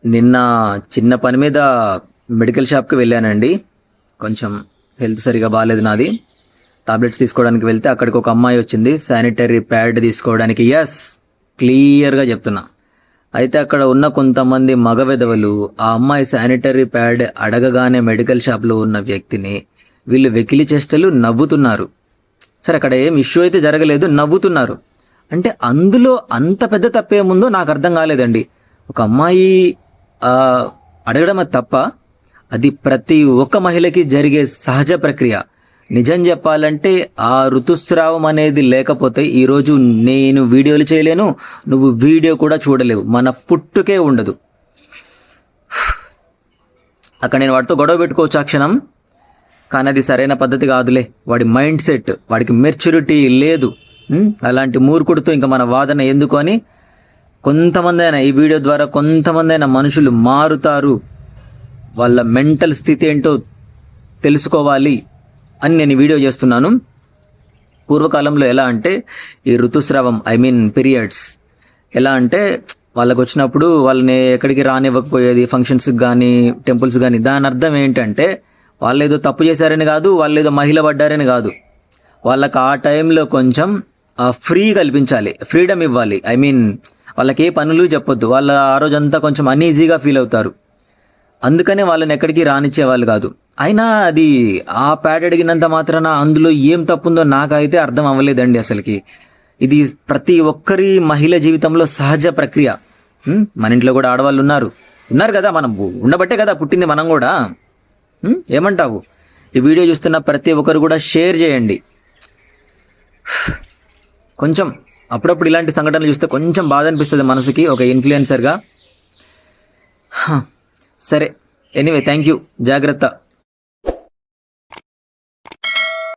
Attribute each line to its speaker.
Speaker 1: నిన్న చిన్న పని మీద మెడికల్ షాప్కి వెళ్ళానండి. కొంచెం హెల్త్ సరిగా బాగాలేదు నాది. టాబ్లెట్స్ తీసుకోవడానికి వెళ్తే అక్కడికి ఒక అమ్మాయి వచ్చింది శానిటరీ ప్యాడ్ తీసుకోవడానికి. ఎస్, క్లియర్గా చెప్తున్నా. అయితే అక్కడ ఉన్న కొంతమంది మగ వెధవలు ఆ అమ్మాయి శానిటరీ ప్యాడ్ అడగగానే మెడికల్ షాప్లో ఉన్న వ్యక్తిని వీళ్ళు వెకిలి చేష్టలు నవ్వుతున్నారు. సరే, అక్కడ ఏం ఇష్యూ అయితే జరగలేదు, నవ్వుతున్నారు. అంటే అందులో అంత పెద్ద తప్పేముందో నాకు అర్థం కాలేదండి. ఒక అమ్మాయి ఆ, అడగడం అది తప్ప? అది ప్రతి ఒక్క మహిళకి జరిగే సహజ ప్రక్రియ. నిజం చెప్పాలంటే ఆ ఋతుస్రావం అనేది లేకపోతే ఈరోజు నేను వీడియోలు చేయలేను, నువ్వు వీడియో కూడా చూడలేవు, మన పుట్టుకే ఉండదు. అక్కడ నేను వాడితో గొడవ పెట్టుకోవచ్చు ఆ క్షణం, కానీ అది సరైన పద్ధతి కాదులే. వాడి మైండ్ సెట్, వాడికి మెచ్యూరిటీ లేదు. అలాంటి మూర్ఖుడితో ఇంకా మన వాదన ఎందుకు అని కొంతమంది అయినా ఈ వీడియో ద్వారా కొంతమంది అయినా మనుషులు మారుతారు, వాళ్ళ మెంటల్ స్థితి ఏంటో తెలుసుకోవాలి అని నేను ఈ వీడియో చేస్తున్నాను. పూర్వకాలంలో ఎలా అంటే ఈ ఋతుస్రావం పీరియడ్స్ ఎలా అంటే వాళ్ళకు వచ్చినప్పుడు వాళ్ళని ఎక్కడికి రానివ్వకపోయేది, ఫంక్షన్స్కి కానీ టెంపుల్స్ కానీ. దాని అర్థం ఏంటంటే వాళ్ళు ఏదో తప్పు చేశారని కాదు, వాళ్ళు ఏదో మహిళ పడ్డారని కాదు. వాళ్ళకి ఆ టైంలో కొంచెం ఫ్రీ కల్పించాలి, ఫ్రీడమ్ ఇవ్వాలి. వాళ్ళకి ఏ పనులు చెప్పొద్దు. వాళ్ళ ఆ రోజంతా కొంచెం అన్ఈజీగా ఫీల్ అవుతారు. అందుకనే వాళ్ళని ఎక్కడికి రానిచ్చేవాళ్ళు కాదు. అయినా అది ఆ ప్యాడ్ అడిగినంత మాత్రాన అందులో ఏం తప్పుందో నాకైతే అర్థం అవ్వలేదండి అసలుకి. ఇది ప్రతి ఒక్కరి మహిళ జీవితంలో సహజ ప్రక్రియ. మన ఇంట్లో కూడా ఆడవాళ్ళు ఉన్నారు కదా, మనం ఉండబట్టే కదా పుట్టింది మనం కూడా. ఏమంటావు? ఈ వీడియో చూస్తున్న ప్రతి ఒక్కరు కూడా షేర్ చేయండి. కొంచెం అప్పుడప్పుడు ఇలాంటి సంఘటనలు చూస్తే కొంచెం బాధ అనిపిస్తుంది మనసుకి, ఒక ఇన్ఫ్లుయెన్సర్గా. సరే, ఎనీవే, థ్యాంక్ యూ. జాగ్రత్త.